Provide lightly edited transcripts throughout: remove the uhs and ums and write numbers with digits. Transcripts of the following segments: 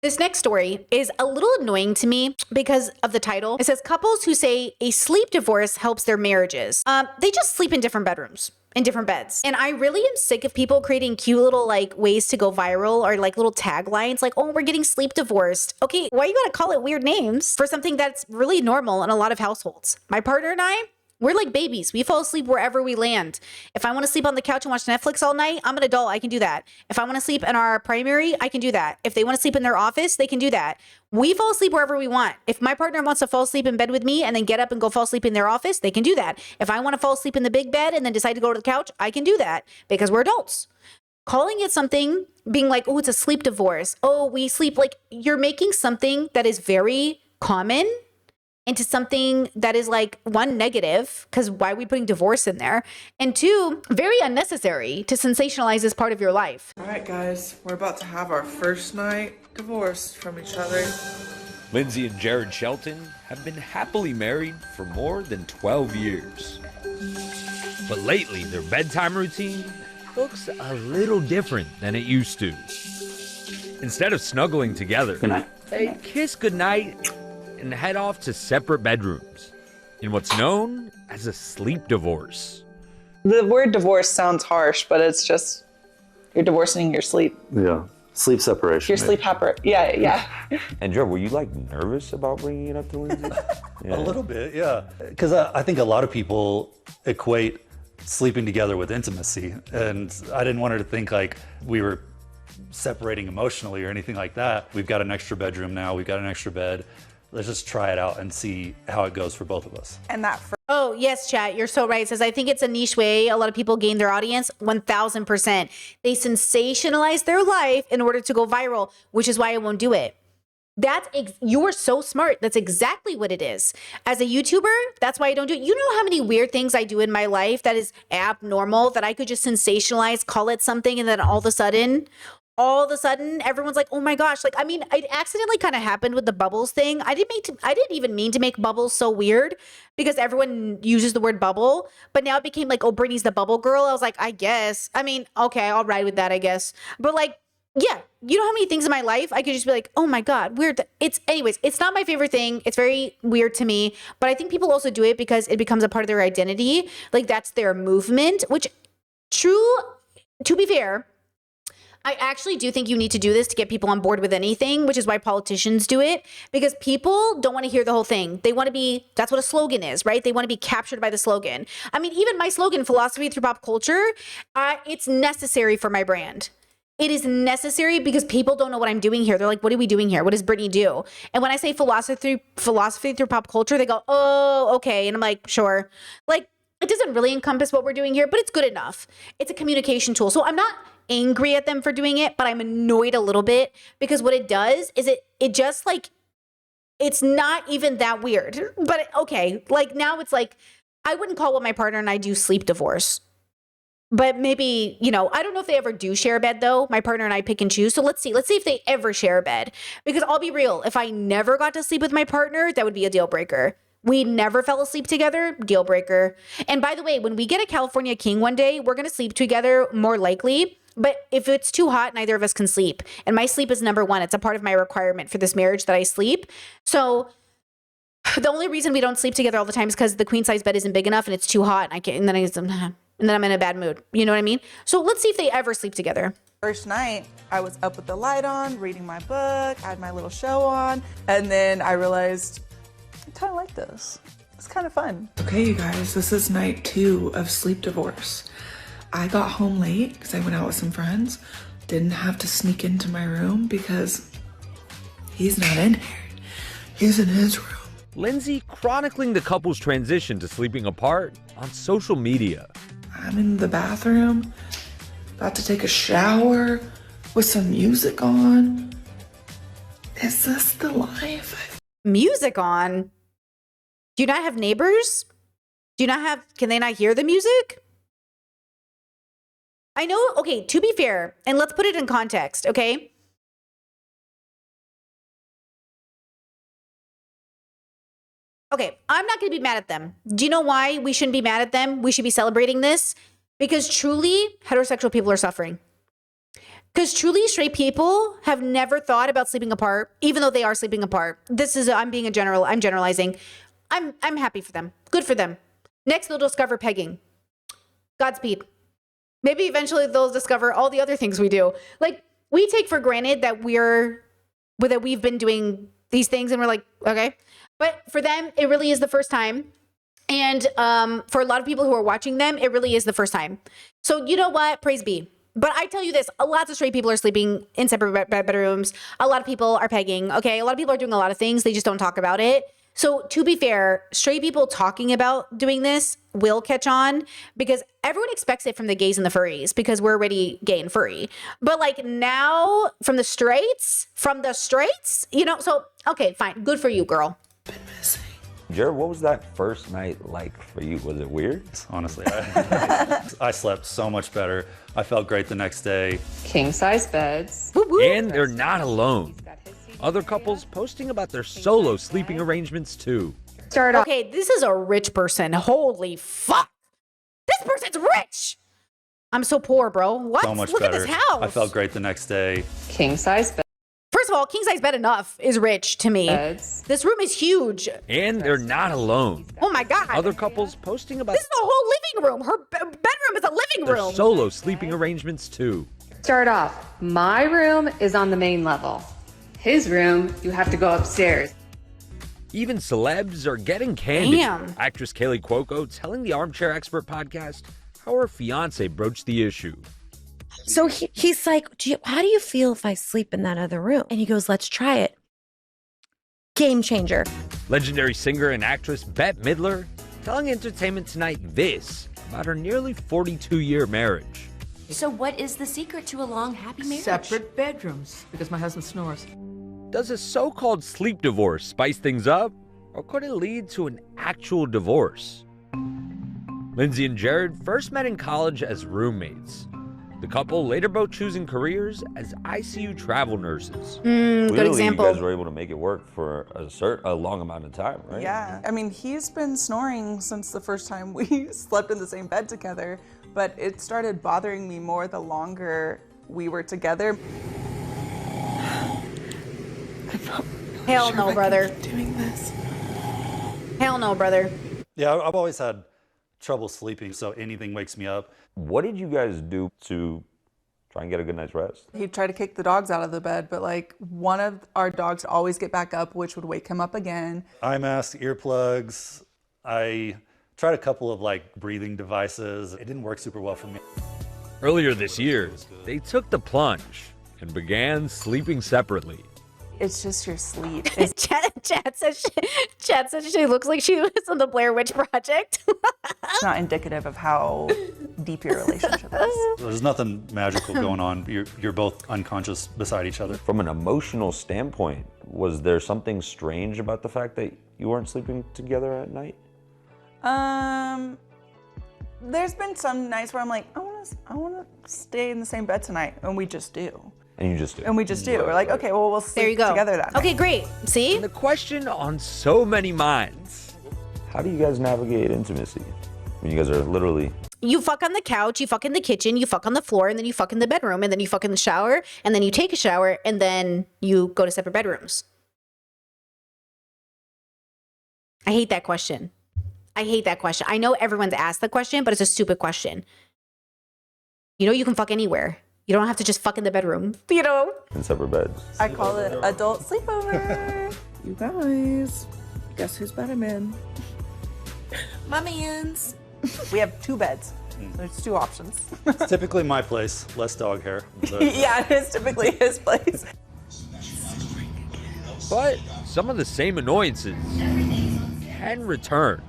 This next story is a little annoying to me because of the title. It says couples who say a sleep divorce helps their marriages. They just sleep in different bedrooms, in different beds. And I really am sick of people creating cute little like ways to go viral or like little taglines like, oh, we're getting sleep divorced. Okay, why you gotta call it weird names for something that's really normal in a lot of households? My partner and I, we're like babies. We fall asleep wherever we land. If I want to sleep on the couch and watch Netflix all night, I'm an adult. I can do that. If I want to sleep in our primary, I can do that. If they want to sleep in their office, they can do that. We fall asleep wherever we want. If my partner wants to fall asleep in bed with me and then get up and go fall asleep in their office, they can do that. If I want to fall asleep in the big bed and then decide to go to the couch, I can do that because we're adults. Calling it something, being like, oh, it's a sleep divorce. Oh, we sleep, like you're making something that is very common into something that is like, one, negative, because why are we putting divorce in there? And two, very unnecessary to sensationalize this part of your life. All right, guys, we're about to have our first night divorced from each other. Lindsay and Jared Shelton have been happily married for more than 12 years. But lately, their bedtime routine looks a little different than it used to. Instead of snuggling together, they kiss goodnight and head off to separate bedrooms in what's known as a sleep divorce. The word divorce sounds harsh, but it's just you're divorcing your sleep. Yeah, sleep separation. Your sleep happy. Yeah. And Joe, were you like nervous about bringing it up to Lindsay? A little bit, yeah. Because I think a lot of people equate sleeping together with intimacy, and I didn't want her to think like we were separating emotionally or anything like that. We've got an extra bedroom now. We've got an extra bed. Let's just try it out and see how it goes for both of us. And that Oh, yes, chat. You're so right. It says, I think it's a niche way a lot of people gain their audience. 1000%. They sensationalize their life in order to go viral, which is why I won't do it. You are so smart. That's exactly what it is. As a YouTuber, that's why I don't do it. You know how many weird things I do in my life that is abnormal that I could just sensationalize, call it something, and then all of a sudden, everyone's like, oh my gosh. Like, I mean, it accidentally kind of happened with the bubbles thing. I didn't even mean to make bubbles so weird because everyone uses the word bubble, but now it became like, oh, Brittany's the bubble girl. I was like, I guess. I mean, okay, I'll ride with that, I guess. But like, yeah, you know how many things in my life I could just be like, oh my God, weird. Anyways, it's not my favorite thing. It's very weird to me, but I think people also do it because it becomes a part of their identity. Like that's their movement, which to be fair, I actually do think you need to do this to get people on board with anything, which is why politicians do it, because people don't want to hear the whole thing. They want to be, that's what a slogan is, right? They want to be captured by the slogan. I mean, even my slogan, philosophy through pop culture, it's necessary for my brand. It is necessary because people don't know what I'm doing here. They're like, what are we doing here? What does Brittany do? And when I say philosophy through pop culture, they go, oh, okay. And I'm like, sure. Like, it doesn't really encompass what we're doing here, but it's good enough. It's a communication tool. So I'm not angry at them for doing it, but I'm annoyed a little bit because what it does is it just like, it's not even that weird, but okay. Like now it's like, I wouldn't call what my partner and I do sleep divorce, but maybe, I don't know if they ever do share a bed though. My partner and I pick and choose. So let's see if they ever share a bed, because I'll be real. If I never got to sleep with my partner, that would be a deal breaker. We never fell asleep together, deal breaker. And by the way, when we get a California king one day, we're going to sleep together more likely. But if it's too hot, neither of us can sleep. And my sleep is number one. It's a part of my requirement for this marriage that I sleep. So the only reason we don't sleep together all the time is because the queen size bed isn't big enough and it's too hot. And then I'm in a bad mood. You know what I mean? So let's see if they ever sleep together. First night, I was up with the light on, reading my book, had my little show on, and then I realized I kind of like this. It's kind of fun. Okay, you guys, this is night 2 of sleep divorce. I got home late because I went out with some friends. Didn't have to sneak into my room because he's not in here. He's in his room. Lindsay chronicling the couple's transition to sleeping apart on social media. I'm in the bathroom, about to take a shower with some music on. Is this the life? Music on? Do you not have neighbors? Can they not hear the music? I know, okay, to be fair, and let's put it in context, okay? Okay, I'm not going to be mad at them. Do you know why we shouldn't be mad at them? We should be celebrating this because truly heterosexual people are suffering. Because truly straight people have never thought about sleeping apart, even though they are sleeping apart. I'm generalizing. I'm happy for them. Good for them. Next, they'll discover pegging. Godspeed. Maybe eventually they'll discover all the other things we do. Like, we take for granted that we've been doing these things and we're like, okay. But for them, it really is the first time. And for a lot of people who are watching them, it really is the first time. So you know what? Praise be. But I tell you this, lots of straight people are sleeping in separate bedrooms. A lot of people are pegging. Okay. A lot of people are doing a lot of things. They just don't talk about it. So to be fair, straight people talking about doing this will catch on because everyone expects it from the gays and the furries because we're already gay and furry. But like now from the straights, so okay, fine. Good for you, girl. Jared, what was that first night like for you? Was it weird? Honestly, I slept so much better. I felt great the next day. King size beds. Woo woo. And they're not alone. Other couples posting about their solo sleeping arrangements too. Start off. Okay, this is a rich person. Holy fuck. This person's rich. I'm so poor, bro. What? So much Look better. at this house. I felt great the next day. King size First of all, king size bed enough is rich to me. beds. This room is huge. And they're not alone. Oh my God. Other couples posting about This is a whole living room. Her bedroom is a living their room. solo sleeping arrangements too. Start off. My room is on the main level. His room, you have to go upstairs. Even celebs are getting candid. Damn. Actress Kaylee Cuoco telling the Armchair Expert podcast how her fiance broached the issue. So he's like, how do you feel if I sleep in that other room? And he goes, let's try it. Game changer. Legendary singer and actress Bette Midler telling Entertainment Tonight this about her nearly 42-year marriage. So what is the secret to a long, happy marriage? Separate bedrooms, because my husband snores. Does a so-called sleep divorce spice things up, or could it lead to an actual divorce? Lindsay and Jared first met in college as roommates. The couple later both choosing careers as ICU travel nurses. Good Clearly, example. you guys were able to make it work for a long amount of time, right? Yeah, I mean, he's been snoring since the first time we slept in the same bed together, but it started bothering me more the longer we were together. Hell no, brother. Doing this. Hell no, brother. Yeah, I've always had trouble sleeping, so anything wakes me up. What did you guys do to try and get a good night's rest? He'd try to kick the dogs out of the bed, but like one of our dogs would always get back up, which would wake him up again. Eye mask, earplugs. I tried a couple of like breathing devices. It didn't work super well for me. Earlier this year, they took the plunge and began sleeping separately. It's just your sleep. Chad says she looks like she was on the Blair Witch Project. It's not indicative of how deep your relationship is. There's nothing magical going on. You're both unconscious beside each other. From an emotional standpoint, was there something strange about the fact that you weren't sleeping together at night? There's been some nights where I'm like, I want to stay in the same bed tonight, and we just do. And you just do. And we just do. We're like, okay, well, we'll There you sleep go. together that night. Okay, great. See? And the question on so many minds. How do you guys navigate intimacy? When you guys are literally... You fuck on the couch, you fuck in the kitchen, you fuck on the floor, and then you fuck in the bedroom, and then you fuck in the shower, and then you take a shower, and then you go to separate bedrooms. I hate that question. I know everyone's asked the question, but it's a stupid question. You know, you can fuck anywhere. You don't have to just fuck in the bedroom, you know? in separate beds. I call it adult sleepover. You guys, guess whose bed I'm in? My man's. We have two beds. There's two options. It's typically my place, less dog hair. Yeah, it is typically his place. But some of the same annoyances can return.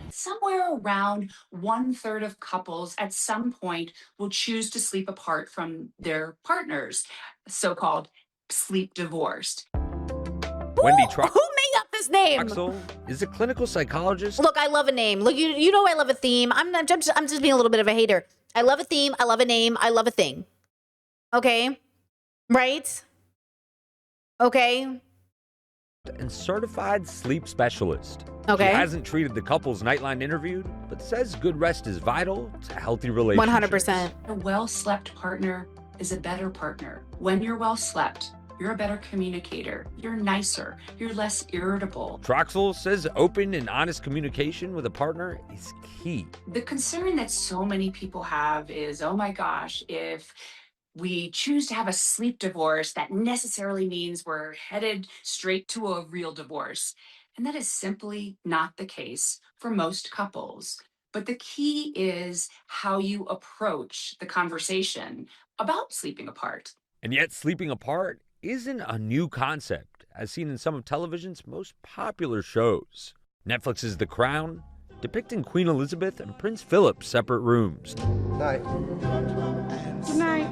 Somewhere around 1/3 of couples at some point will choose to sleep apart from their partners, so-called sleep divorced. Wendy Who made up this name? Troxel is a clinical psychologist. Look, I love a name. Look, you know I love a theme. I'm just being a little bit of a hater. I love a theme. I love a name. I love a thing. Okay? Right? Okay? And certified sleep specialist. Okay. She hasn't treated the couples Nightline interviewed, but says good rest is vital to healthy relationships. 100%. A well-slept partner is a better partner. When you're well slept, you're a better communicator, you're nicer, you're less irritable. Troxel says open and honest communication with a partner is key. The concern that so many people have is, oh my gosh, if we choose to have a sleep divorce, that necessarily means we're headed straight to a real divorce. And that is simply not the case for most couples. But the key is how you approach the conversation about sleeping apart. And yet, sleeping apart isn't a new concept, as seen in some of television's most popular shows. Netflix's The Crown, depicting Queen Elizabeth and Prince Philip's separate rooms. Night. Good night.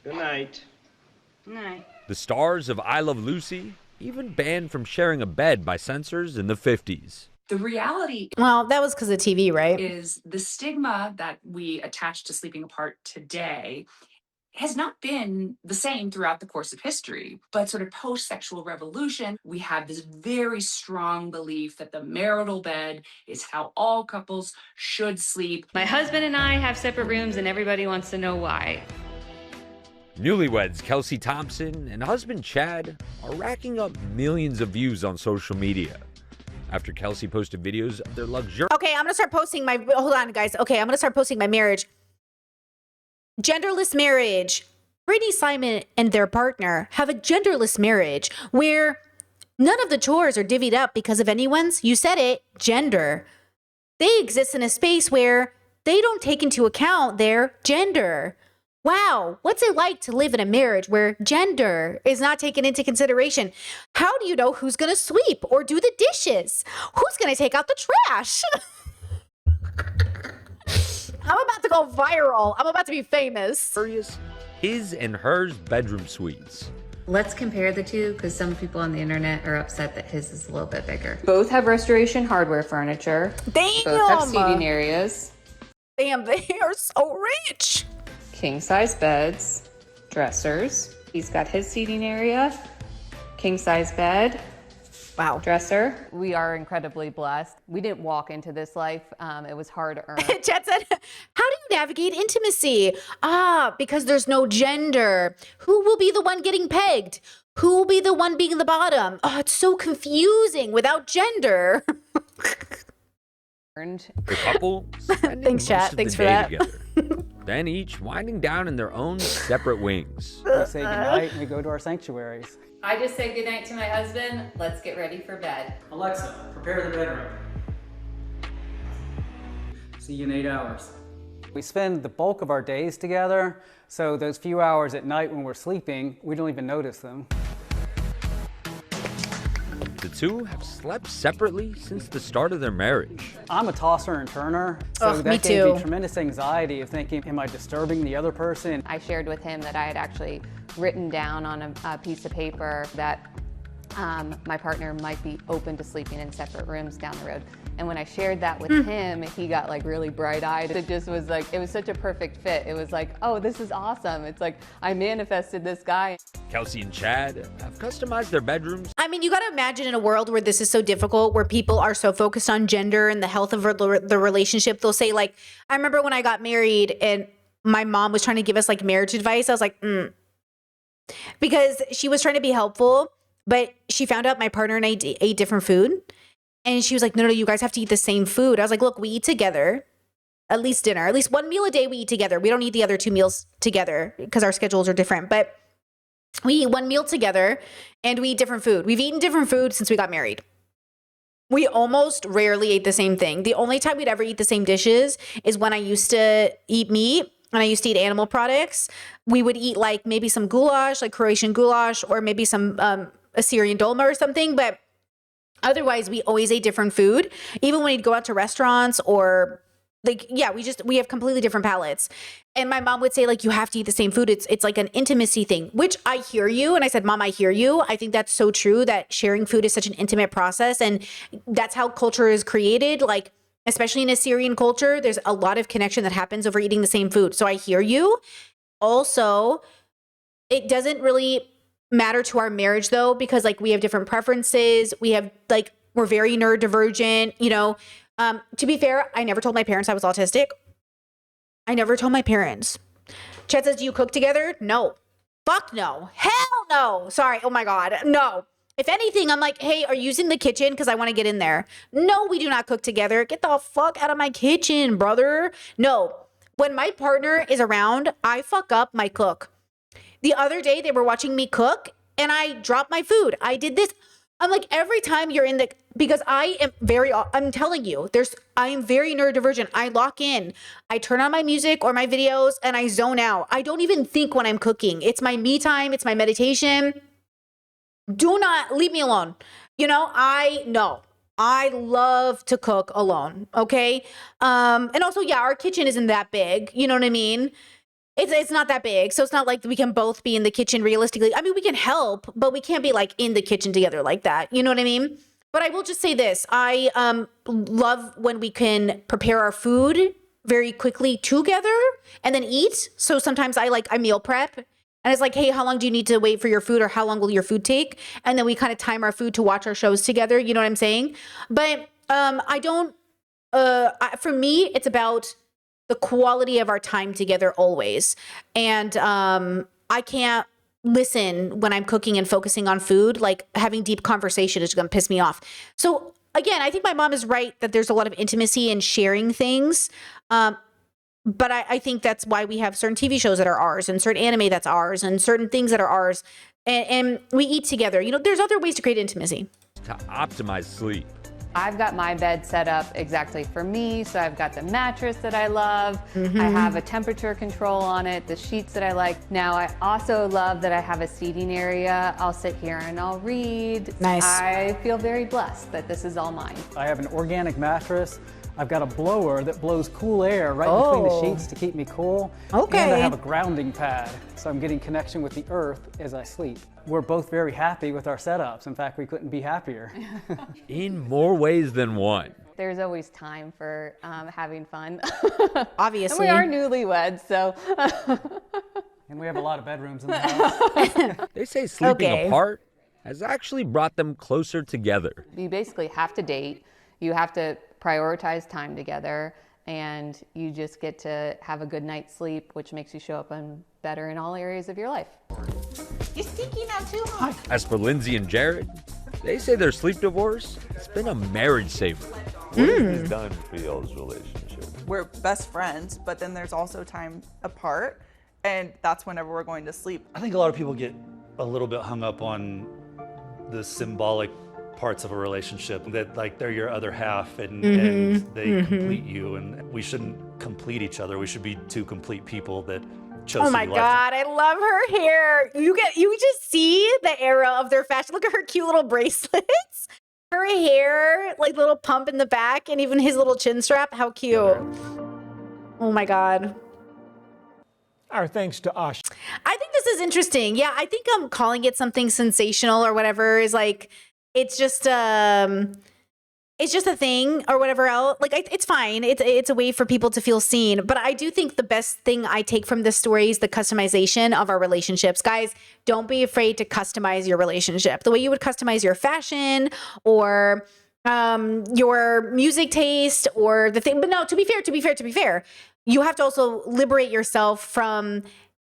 Good night. Night. The stars of I Love Lucy even banned from sharing a bed by censors in the 50s. The reality Well, that was because of TV, right? is the stigma that we attach to sleeping apart today has not been the same throughout the course of history. But sort of post-sexual revolution, we have this very strong belief that the marital bed is how all couples should sleep. My husband and I have separate rooms, and everybody wants to know why. Newlyweds Kelsey Thompson and husband Chad are racking up millions of views on social media after Kelsey posted videos of their luxurious. Okay, I'm gonna start posting my. Hold on, guys. Okay, I'm gonna start posting my marriage. Genderless marriage. Brittany Simon and their partner have a genderless marriage where none of the chores are divvied up because of anyone's, you said it, gender. They exist in a space where they don't take into account their gender. Wow, what's it like to live in a marriage where gender is not taken into consideration? How do you know who's gonna sweep or do the dishes? Who's gonna take out the trash? I'm about to go viral. I'm about to be famous. His and hers bedroom suites. Let's compare the two because some people on the internet are upset that his is a little bit bigger. Both have restoration hardware furniture. Damn. Both have seating areas. Damn, they are so rich. King size beds, dressers. He's got his seating area, king size bed. Wow. Dresser. We are incredibly blessed. We didn't walk into this life. It was hard to earn. Chet said, how do you navigate intimacy? Because there's no gender. Who will be the one getting pegged? Who will be the one being the bottom? Oh, it's so confusing without gender. The couple spending Thanks, most chat. of Thanks the for day that. together, then each winding down in their own separate wings. We say goodnight and we go to our sanctuaries. I just said goodnight to my husband. Let's get ready for bed. Alexa, prepare the bedroom. See you in 8 hours. We spend the bulk of our days together, so those few hours at night when we're sleeping, we don't even notice them. The two have slept separately since the start of their marriage. I'm a tosser and turner, so Ugh, me that gave me too. tremendous anxiety of thinking, am I disturbing the other person? I shared with him that I had actually written down on a piece of paper that my partner might be open to sleeping in separate rooms down the road. And when I shared that with him, he got like really bright-eyed. It just was like, it was such a perfect fit. It was like, oh, this is awesome. It's like, I manifested this guy. Kelsey and Chad have customized their bedrooms. I mean, you got to imagine in a world where this is so difficult, where people are so focused on gender and the health of the relationship. They'll say like, I remember when I got married and my mom was trying to give us like marriage advice. I was like, because she was trying to be helpful, but she found out my partner and I ate different food. And she was like, no, you guys have to eat the same food. I was like, look, we eat together, at least dinner, at least one meal a day we eat together. We don't eat the other 2 meals together because our schedules are different. But we eat one meal together and we eat different food. We've eaten different food since we got married. We almost rarely ate the same thing. The only time we'd ever eat the same dishes is when I used to eat meat and I used to eat animal products. We would eat like maybe some goulash, like Croatian goulash, or maybe some Assyrian dolma or something. But otherwise, we always ate different food. Even when we'd go out to restaurants or like, yeah, we have completely different palates. And my mom would say like, you have to eat the same food. It's like an intimacy thing, which I hear you. And I said, Mom, I hear you. I think that's so true that sharing food is such an intimate process. And that's how culture is created. Like, especially in Assyrian culture, there's a lot of connection that happens over eating the same food. So I hear you. Also, it doesn't really matter to our marriage though, because like we have different preferences. We have like, we're very neurodivergent, you know. To be fair, I never told my parents I was autistic. I never told my parents. Chet says, do you cook together? No. Fuck no. Hell no. Sorry. Oh my God. No. If anything, I'm like, hey, are you using the kitchen? Because I want to get in there. No, we do not cook together. Get the fuck out of my kitchen, brother. No. When my partner is around, I fuck up my cook. The other day, they were watching me cook and I dropped my food. I did this. I'm like, every time you're in the, because I'm telling you, I am very neurodivergent. I lock in. I turn on my music or my videos and I zone out. I don't even think when I'm cooking. It's my me time. It's my meditation. Do not leave me alone. I love to cook alone. Okay. And also, yeah, our kitchen isn't that big. You know what I mean? It's not that big. So it's not like we can both be in the kitchen realistically. I mean, we can help, but we can't be like in the kitchen together like that. You know what I mean? But I will just say this. I love when we can prepare our food very quickly together and then eat. So sometimes I meal prep. And it's like, hey, how long do you need to wait for your food, or how long will your food take? And then we kind of time our food to watch our shows together. You know what I'm saying? But for me, it's about the quality of our time together always. And I can't listen when I'm cooking and focusing on food. Like, having deep conversation is going to piss me off. So again, I think my mom is right that there's a lot of intimacy in sharing things. But I think that's why we have certain TV shows that are ours and certain anime that's ours and certain things that are ours. And we eat together. There's other ways to create intimacy. To optimize sleep. I've got my bed set up exactly for me. So I've got the mattress that I love. I have a temperature control on it, the sheets that I like. Now, I also love that I have a seating area. I'll sit here and I'll read. Nice. I feel very blessed that this is all mine. I have an organic mattress. I've got a blower that blows cool air right between the sheets to keep me cool. Okay. And I have a grounding pad, so I'm getting connection with the earth as I sleep. We're both very happy with our setups. In fact, we couldn't be happier. In more ways than one. There's always time for having fun. Obviously. And we are newlyweds, so. And we have a lot of bedrooms in the house. They say sleeping apart has actually brought them closer together. You basically have to date. You have to prioritize time together, and you just get to have a good night's sleep, which makes you show up better in all areas of your life. You're stinking out too hot. As for Lindsay and Jared, they say their sleep divorce has been a marriage saver. What has this done for y'all's relationship? We're best friends, but then there's also time apart, and that's whenever we're going to sleep. I think a lot of people get a little bit hung up on the symbolic parts of a relationship, that like they're your other half and they complete you, and we shouldn't complete each other. We should be two complete people that chose Oh to my be God, I love her hair. You just see the era of their fashion. Look at her cute little bracelets. Her hair, like little pump in the back, and even his little chin strap. How cute. Oh my God. Our thanks to Ash. I think this is interesting. Yeah, I think calling it something sensational or whatever is like, it's just a thing or whatever else. Like, it's fine. It's a way for people to feel seen. But I do think the best thing I take from this story is the customization of our relationships. Guys, don't be afraid to customize your relationship the way you would customize your fashion or your music taste or the thing. But no, to be fair, you have to also liberate yourself from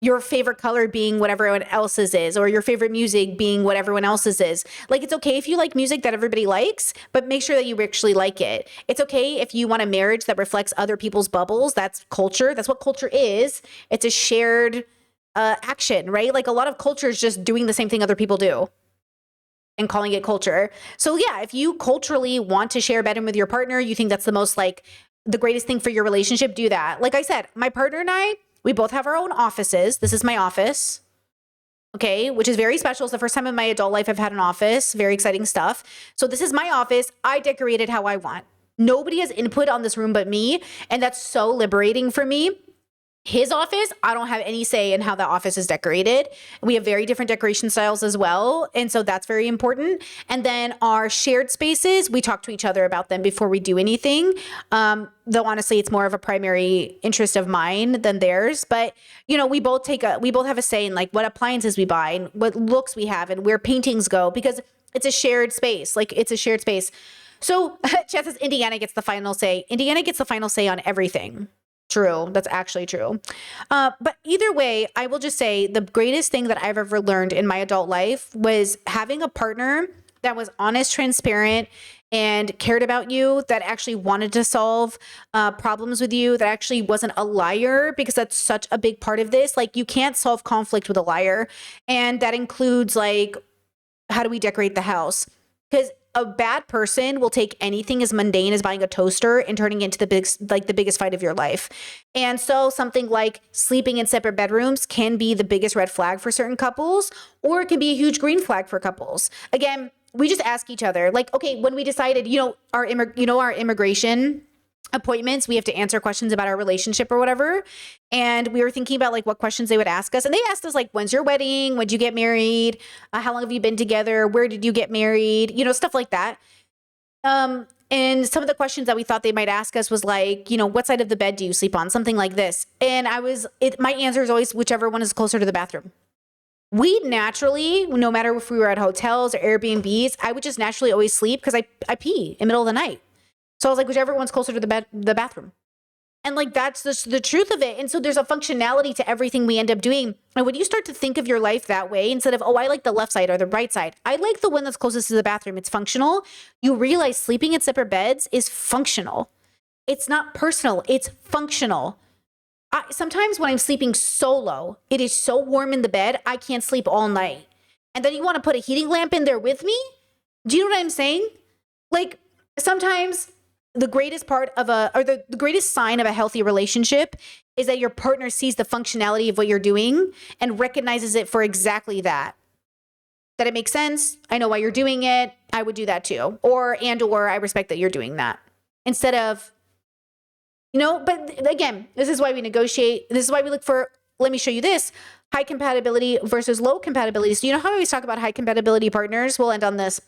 your favorite color being what everyone else's is, or your favorite music being what everyone else's is. Like, it's okay if you like music that everybody likes, but make sure that you actually like it. It's okay if you want a marriage that reflects other people's bubbles. That's culture. That's what culture is. It's a shared action, right? Like, a lot of culture is just doing the same thing other people do and calling it culture. So yeah, if you culturally want to share a bedroom with your partner, you think that's the most like the greatest thing for your relationship, do that. Like I said, my partner and I, we both have our own offices. This is my office, okay, which is very special. It's the first time in my adult life I've had an office. Very exciting stuff. So this is my office. I decorate it how I want. Nobody has input on this room but me, and that's so liberating for me. His office, I don't have any say in how the office is decorated. We have very different decoration styles as well. And so that's very important. And then our shared spaces, we talk to each other about them before we do anything. Though honestly, it's more of a primary interest of mine than theirs. But, you know, we both have a say in like what appliances we buy and what looks we have and where paintings go, because it's a shared space. Like, it's a shared space. So Chet says Indiana gets the final say. Indiana gets the final say on everything. true. That's actually true. But either way, I will just say the greatest thing that I've ever learned in my adult life was having a partner that was honest, transparent, and cared about you, that actually wanted to solve problems with you, that actually wasn't a liar, because that's such a big part of this. Like, you can't solve conflict with a liar. And that includes, like, how do we decorate the house? Because a bad person will take anything as mundane as buying a toaster and turning it into the biggest fight of your life. And so something like sleeping in separate bedrooms can be the biggest red flag for certain couples, or it can be a huge green flag for couples. Again, we just ask each other, like, okay, when we decided, our immigration appointments, we have to answer questions about our relationship or whatever. And we were thinking about like what questions they would ask us. And they asked us like, when's your wedding? When'd you get married? How long have you been together? Where did you get married? Stuff like that. And some of the questions that we thought they might ask us was like, what side of the bed do you sleep on? Something like this. And my answer is always whichever one is closer to the bathroom. We naturally, no matter if we were at hotels or Airbnbs, I would just naturally always sleep because I pee in the middle of the night. So I was like, whichever one's closer to the bathroom. And like, that's the truth of it. And so there's a functionality to everything we end up doing. And when you start to think of your life that way, instead of, I like the left side or the right side, I like the one that's closest to the bathroom, it's functional. You realize sleeping in separate beds is functional. It's not personal, it's functional. Sometimes when I'm sleeping solo, it is so warm in the bed, I can't sleep all night. And then you want to put a heating lamp in there with me? Do you know what I'm saying? Like, sometimes the greatest part of the greatest sign of a healthy relationship is that your partner sees the functionality of what you're doing and recognizes it for exactly that. That it makes sense. I know why you're doing it. I would do that too. Or I respect that you're doing that. Instead of, but again, this is why we negotiate. This is why we look for, let me show you this, high compatibility versus low compatibility. So how we always talk about high compatibility partners? We'll end on this.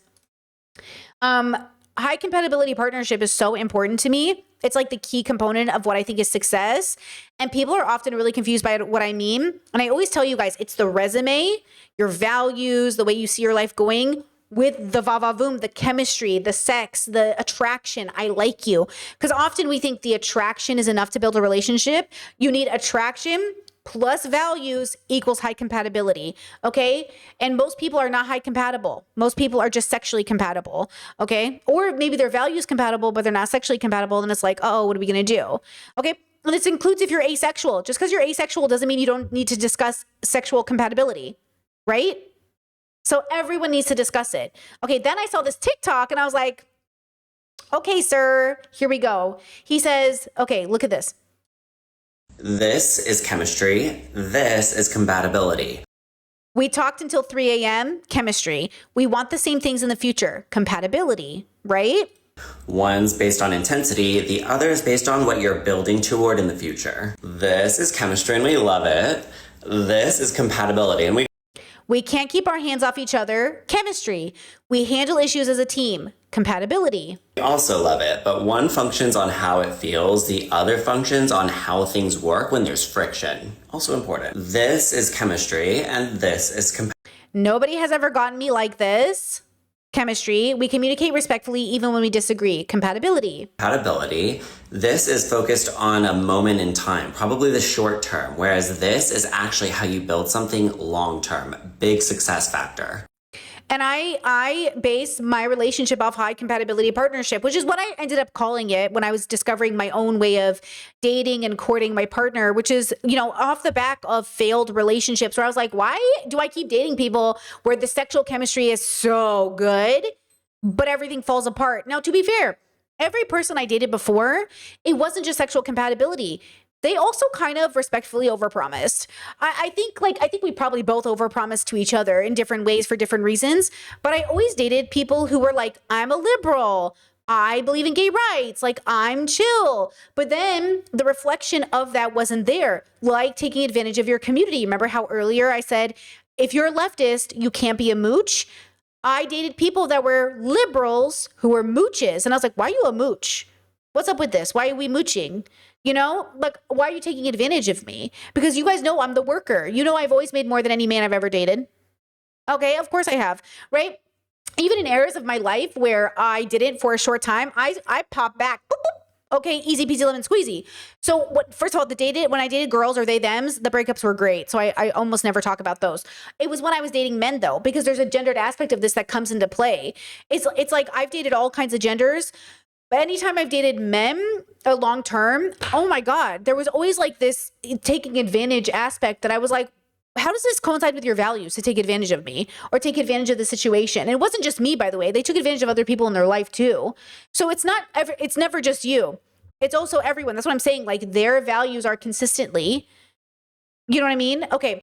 High compatibility partnership is so important to me. It's like the key component of what I think is success. And people are often really confused by what I mean. And I always tell you guys, it's the resume, your values, the way you see your life going, with the va-va-voom, the chemistry, the sex, the attraction. I like you. Because often we think the attraction is enough to build a relationship. You need attraction plus values equals high compatibility, okay? And most people are not high compatible. Most people are just sexually compatible, okay? Or maybe their values compatible, but they're not sexually compatible. And it's like, oh, what are we gonna do? Okay, and this includes if you're asexual. Just because you're asexual doesn't mean you don't need to discuss sexual compatibility, right? So everyone needs to discuss it. Okay, then I saw this TikTok and I was like, okay, sir, here we go. He says, okay, look at this. This is chemistry. This is compatibility. We talked until 3 a.m., chemistry. We want the same things in the future, compatibility, right? One's based on intensity, the other is based on what you're building toward in the future. This is chemistry and we love it. This is compatibility and we can't keep our hands off each other, chemistry. We handle issues as a team, compatibility. We also love it, but one functions on how it feels, the other functions on how things work when there's friction. Also important. This is chemistry and this is compatibility. Nobody has ever gotten me like this. Chemistry, we communicate respectfully even when we disagree. Compatibility. Compatibility, this is focused on a moment in time, probably the short term, whereas this is actually how you build something long term. Big success factor. And I base my relationship off high compatibility partnership, which is what I ended up calling it when I was discovering my own way of dating and courting my partner, which is, off the back of failed relationships where I was like, why do I keep dating people where the sexual chemistry is so good, but everything falls apart? Now, to be fair, every person I dated before, it wasn't just sexual compatibility. They also kind of respectfully overpromised. I think we probably both overpromised to each other in different ways for different reasons. But I always dated people who were like, I'm a liberal. I believe in gay rights. Like, I'm chill. But then the reflection of that wasn't there. Like taking advantage of your community. Remember how earlier I said, if you're a leftist, you can't be a mooch? I dated people that were liberals who were mooches. And I was like, why are you a mooch? What's up with this? Why are we mooching? Like, why are you taking advantage of me? Because you guys know I'm the worker. I've always made more than any man I've ever dated. Okay, of course I have, right? Even in eras of my life where I didn't for a short time, I pop back. Boop, boop. Okay, easy peasy lemon squeezy. So what? First of all, when I dated girls or they thems, the breakups were great. So I almost never talk about those. It was when I was dating men though, because there's a gendered aspect of this that comes into play. It's like I've dated all kinds of genders, but anytime I've dated men long term, oh my God, there was always like this taking advantage aspect that I was like, how does this coincide with your values to take advantage of me or take advantage of the situation? And it wasn't just me, by the way. They took advantage of other people in their life too. So it's never just you. It's also everyone. That's what I'm saying. Like their values are consistently, you know what I mean? Okay.